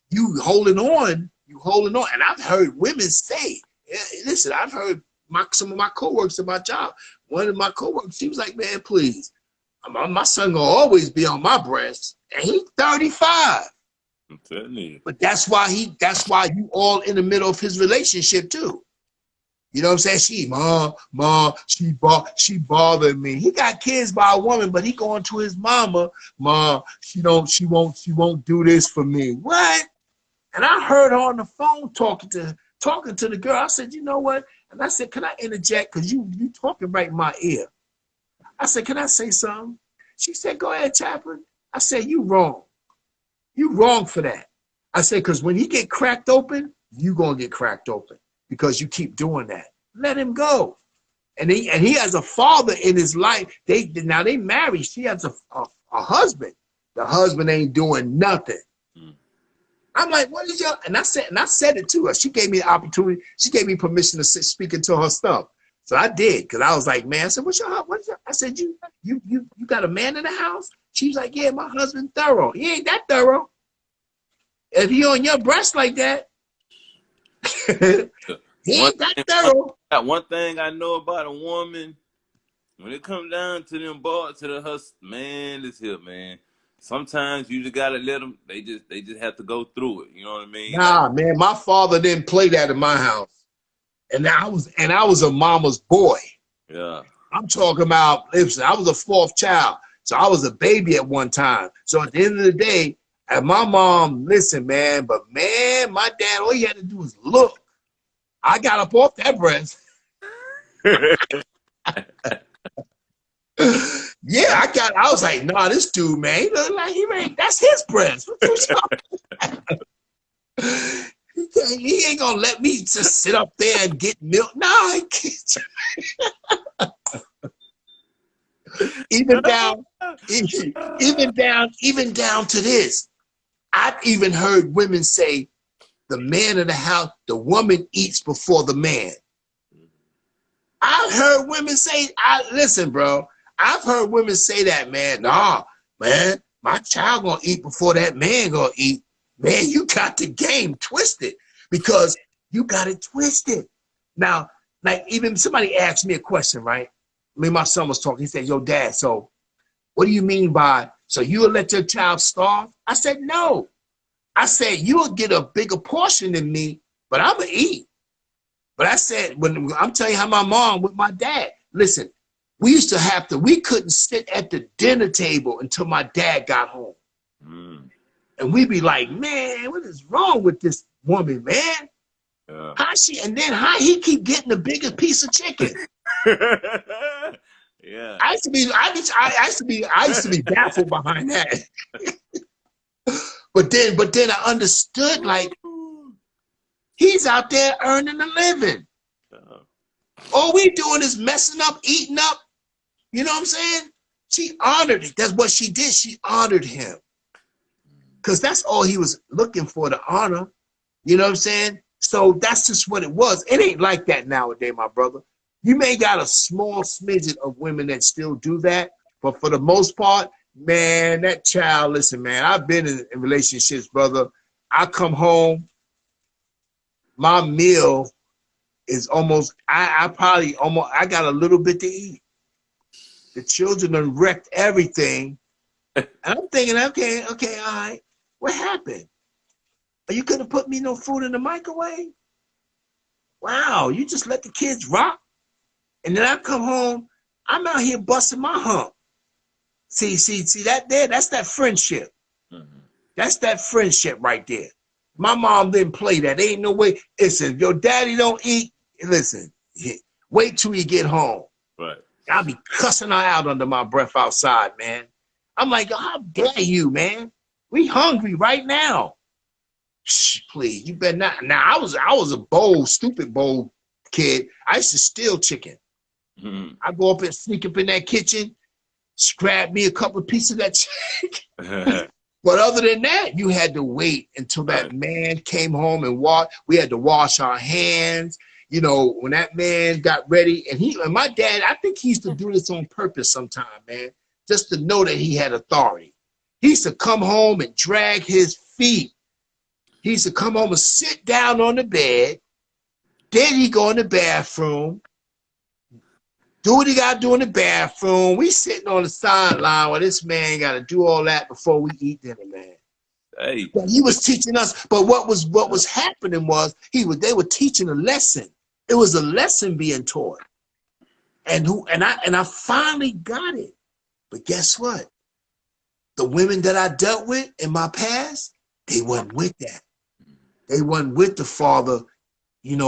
you holding on. And I've heard women say, listen, I've heard some of my coworkers at my job. One of my coworkers, she was like, man, please. My son gonna always be on my breast. And he's 35. I'm telling you. But that's why you all in the middle of his relationship too. You know what I'm saying? She bothered me. He got kids by a woman, but he going to his mama, she won't do this for me. What? And I heard her on the phone talking to the girl. I said, you know what? And I said, can I interject? Because you talking right in my ear. I said, can I say something? She said, go ahead, Chaplain. I said, you wrong. You wrong for that. I said, because when he get cracked open, you going to get cracked open because you keep doing that. Let him go. And he has a father in his life. They married. She has a husband. The husband ain't doing nothing. I'm like, what is your? And I said it to her. She gave me the opportunity. She gave me permission to speak into her stuff. So I did, because I was like, man, I said, what is your? I said, you got a man in the house? She was like, yeah, my husband thorough. He ain't that thorough. If he on your breast like that, he ain't that thorough. One thing I know about a woman, when it comes down to them boys, to the hustle, man, this here, man. Sometimes you just gotta let them. They just have to go through it. You know what I mean? Nah, man, my father didn't play that in my house, and I was a mama's boy. Yeah. I'm talking about. Listen, I was a fourth child, so I was a baby at one time. So at the end of the day, and my mom, listen, man, but man, my dad, all he had to do was look. I got up off that breast. Yeah, I was like, nah, this dude, man, he look like that's his breast. He ain't gonna let me just sit up there and get milk. No, I can't. even down to this. I've even heard women say, the man of the house, the woman eats before the man. I've heard women say, listen, bro, I've heard women say that, man. Nah, man, my child gonna eat before that man gonna eat. Man, you got the game twisted, because you got it twisted. Now, like, even somebody asked me a question, right? My son was talking. He said, yo, dad, so what do you mean by, so you'll let your child starve? I said, no. I said, you'll get a bigger portion than me, but I'm going to eat. But I said, when I'm telling you how my mom with my dad, listen, we couldn't sit at the dinner table until my dad got home. And we'd be like, man, what is wrong with this woman, man? Yeah. How he keep getting the biggest piece of chicken? Yeah. I used to be baffled behind that. But then I understood, like, he's out there earning a living. All we doing is messing up, eating up. You know what I'm saying? She honored it. That's what she did. She honored him. Because that's all he was looking for, to honor. You know what I'm saying? So that's just what it was. It ain't like that nowadays, my brother. You may got a small smidget of women that still do that, but for the most part, man, that child, listen, man, I've been in relationships, brother. I come home, my meal is almost, I probably almost, I got a little bit to eat. The children done wrecked everything. And I'm thinking, okay, all right. What happened? You couldn't put me no food in the microwave? Wow, you just let the kids rock? And then I come home, I'm out here busting my hump. See that there, that's that friendship. Mm-hmm. That's that friendship right there. My mom didn't play that. There ain't no way. Listen, if your daddy don't eat, listen, wait till you get home. Right. I'll be cussing her out under my breath outside, man. I'm like, how dare you, man? We hungry right now. Shh, please, you better not. Now, I was a bold, stupid, bold kid. I used to steal chicken. Mm-hmm. I go up and sneak up in that kitchen, grab me a couple of pieces of that chicken. But other than that, you had to wait until that man came home and we had to wash our hands. You know, when that man got ready, and my dad, I think he used to do this on purpose sometime, man, just to know that he had authority. He used to come home and drag his feet. He used to come home and sit down on the bed. Then he go in the bathroom, do what he got to do in the bathroom. We sitting on the sideline while this man got to do all that before we eat dinner, man. Hey, But he was teaching us. But what was happening was they were teaching a lesson. It was a lesson being taught, and I finally got it. But guess what? The women that I dealt with in my past, they wasn't with that. They wasn't with the father,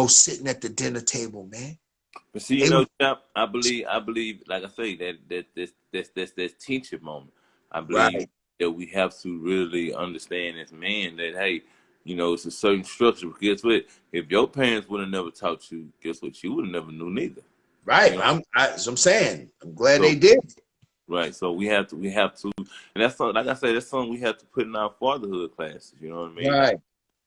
sitting at the dinner table, man. but see, They was Chap, I believe, like I say, that's teaching moment. I believe right, that we have to really understand as men that, hey, it's a certain structure. But guess what? If your parents would have never taught you, guess what? You would have never knew neither. right. You know, As I'm saying, I'm glad so they did. right. So we have to, and that's something. Like I say, that's something we have to put in our fatherhood classes. You know what I mean? Like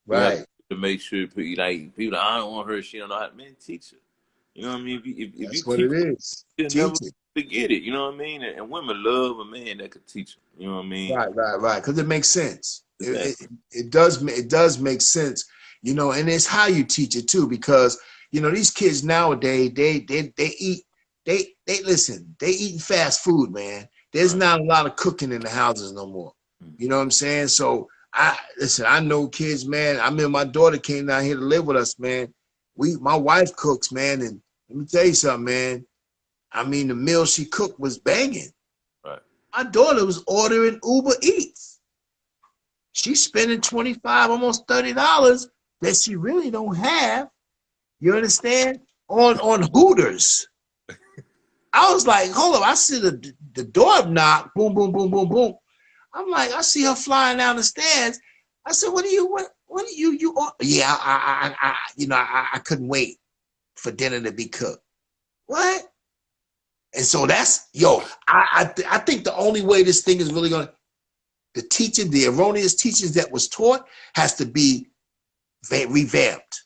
Right, we have right. to make sure people, I don't want her. She don't know how to, man, teach her. You know what I mean? If you That's what teach it is. she'll never Teach it. forget it. You know what I mean? And women love a man that could teach them. You know what I mean? Right. Because it makes sense. Exactly. It does make sense, and it's how you teach it too. Because these kids nowadays, they eat, they listen, they eating fast food, man. There's Right. not a lot of cooking in the houses no more. You know what I'm saying? So I know kids, man. I mean, my daughter came down here to live with us, man. My wife cooks, man, and let me tell you something, man. I mean, the meal she cooked was banging. Right. My daughter was ordering Uber Eats. She's spending $25, almost $30 that she really don't have. You understand? On Hooters. I was like, hold up. I see the door knock. Boom, boom, boom, boom, boom. I'm like, I see her flying down the stairs. I said, what are you? Yeah, I couldn't wait for dinner to be cooked. What? And so I think the only way this thing is really going to, the erroneous teachings that was taught has to be revamped.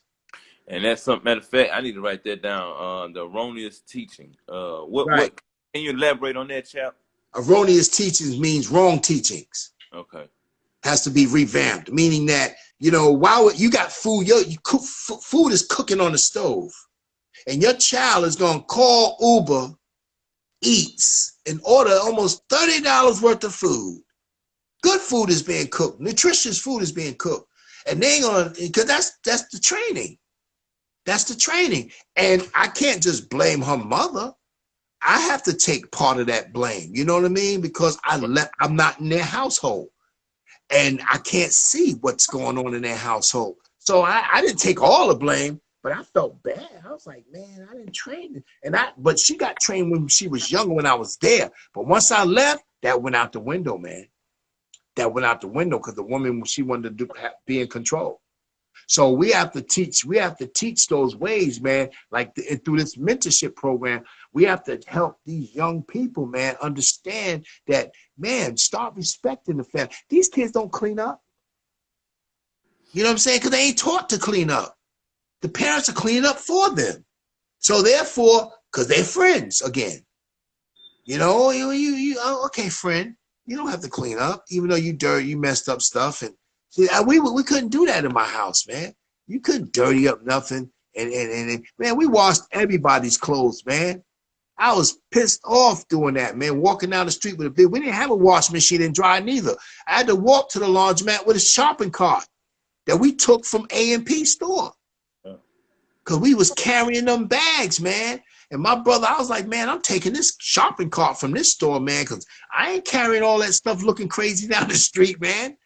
And that's something. Matter of fact, I need to write that down. The erroneous teaching. Right. What? Can you elaborate on that, chap? Erroneous teachings means wrong teachings. Okay. Has to be revamped, meaning that, while you got food, food is cooking on the stove, and your child is going to call Uber Eats and order almost $30 worth of food. Good food is being cooked. Nutritious food is being cooked. And they ain't gonna, because that's the training. That's the training. And I can't just blame her mother. I have to take part of that blame. You know what I mean? Because I'm not in their household. And I can't see what's going on in their household. So I didn't take all the blame, but I felt bad. I was like, man, I didn't train her. But she got trained when she was younger, when I was there. But once I left, that went out the window, man. That went out the window because the woman, she wanted to be in control. So we have to teach those ways, man. Like through this mentorship program, we have to help these young people, man, understand that, man, start respecting the family. These kids don't clean up. You know what I'm saying? Because they ain't taught to clean up. The parents are cleaning up for them. So therefore, because they're friends again, okay, friend, you don't have to clean up, even though you messed up stuff. And see, we couldn't do that in my house, man. You couldn't dirty up nothing. And man, we washed everybody's clothes, man. I was pissed off doing that, man. Walking down the street with a big, we didn't have a wash machine and dry neither. I had to walk to the laundromat with a shopping cart that we took from A&P store. Because we was carrying them bags, man. And my brother, I was like, man, I'm taking this shopping cart from this store, man, because I ain't carrying all that stuff looking crazy down the street, man.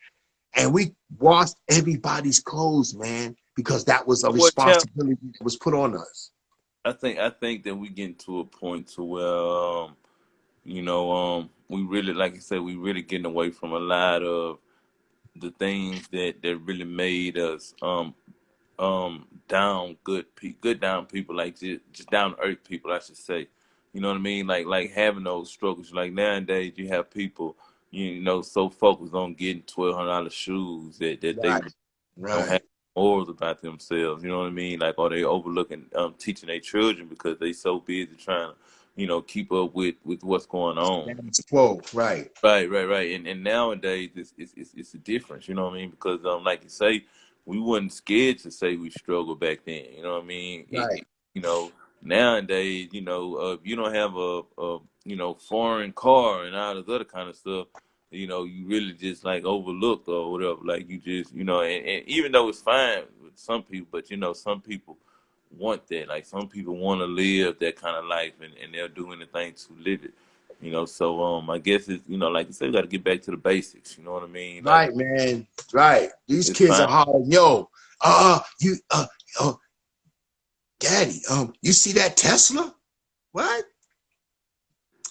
And we washed everybody's clothes, man, because that was a responsibility that was put on us. I think that we getting to a point to where we really, like you said, we really getting away from a lot of the things that really made us down good down people, like just down to earth people, I should say. You know what I mean? Like having those struggles. Like nowadays you have people, so focused on getting $1,200 shoes that they don't have morals about themselves. You know what I mean? Like, are they overlooking teaching their children because they so busy trying to, keep up with what's going on. Right. Right. And nowadays it's a difference. You know what I mean? Because like you say, we wasn't scared to say we struggled back then. You know what I mean? Right. Nowadays, if you don't have a foreign car and all this other kind of stuff, you really just like overlooked or whatever. Like you just, and even though it's fine with some people, but some people want that. Like some people want to live that kind of life, and they'll do anything to live it. So I guess it's like you said, we got to get back to the basics. You know what I mean? Like, right, man. Right. These kids fine. are hollering, yo, daddy, you see that Tesla? What?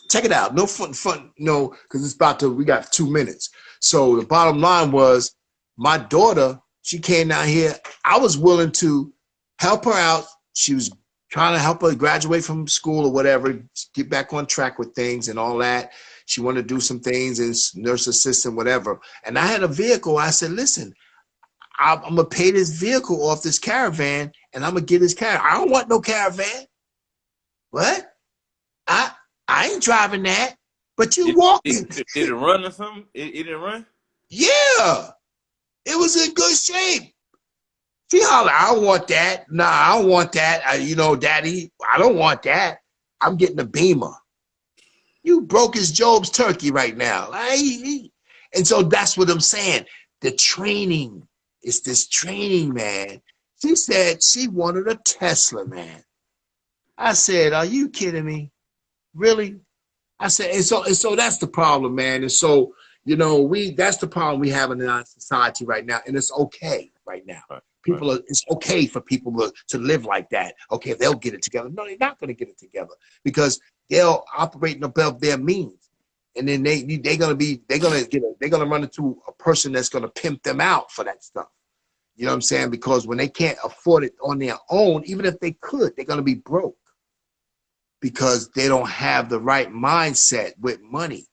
Check it out. No fun, no, because we got 2 minutes. So the bottom line was my daughter, she came down here. I was willing to help her out. She was trying to help her graduate from school or whatever, get back on track with things and all that. She wanted to do some things as nurse assistant, whatever. And I had a vehicle. I said, listen, I'm going to pay this vehicle off this caravan and I'm going to get this caravan. I don't want no caravan. What? I ain't driving that, but you walking. Did it run or something? It didn't run? Yeah. It was in good shape. She hollered, I don't want that. Nah, I don't want that. Daddy, I don't want that. I'm getting a Beamer. You broke his Job's turkey right now. And so that's what I'm saying. The training. It's this training, man. She said she wanted a Tesla, man. I said, are you kidding me? Really? I said, and so that's the problem, man. And so, that's the problem we have in our society right now. And it's okay right now. It's okay for people to live like that. Okay, they'll get it together. No, they're not going to get it together because they'll operate above their means. And then they're gonna run into a person that's gonna pimp them out for that stuff. You know what I'm saying? Because when they can't afford it on their own, even if they could, they're gonna be broke because they don't have the right mindset with money.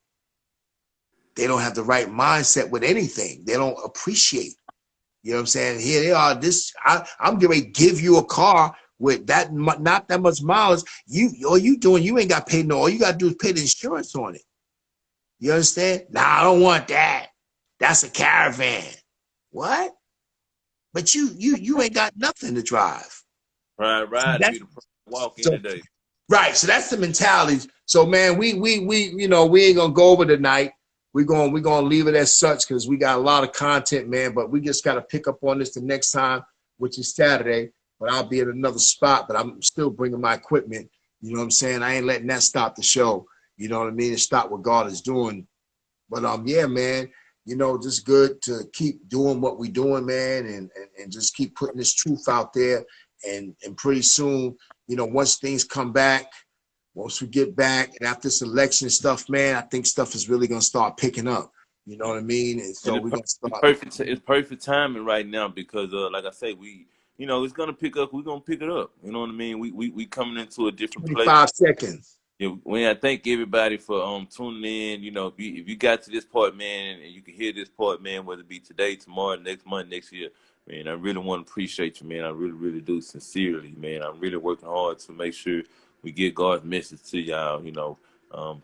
They don't have the right mindset with anything. They don't appreciate. You know what I'm saying? Here they are. I'm going to give you a car with that not that much mileage. All you ain't got to pay no. All you got to do is pay the insurance on it. You understand? Nah, I don't want that. That's a caravan. What? But you ain't got nothing to drive. Right. To be the walk in today. Right. So that's the mentality. So man, we ain't gonna go over tonight. We're gonna leave it as such because we got a lot of content, man. But we just gotta pick up on this the next time, which is Saturday. But I'll be at another spot. But I'm still bringing my equipment. You know what I'm saying? I ain't letting that stop the show. You know what I mean? And stop what God is doing. But yeah, man. Just good to keep doing what we're doing, man, and just keep putting this truth out there. And pretty soon, once things come back, once we get back, and after this election stuff, man, I think stuff is really gonna start picking up. You know what I mean? And so we're gonna start. It's perfect timing right now because, like I say, it's gonna pick up. We're gonna pick it up. You know what I mean? We coming into a different 25 seconds. I thank everybody for tuning in. If you got to this part, man, and you can hear this part, man, whether it be today, tomorrow, next month, next year, Man, I really want to appreciate you, man. I really, really do, sincerely, man. I'm really working hard to make sure we get God's message to y'all.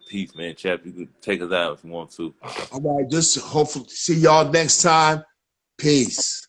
Peace, man. Chap, you can take us out if you want to. All right, just hopefully see y'all next time. Peace.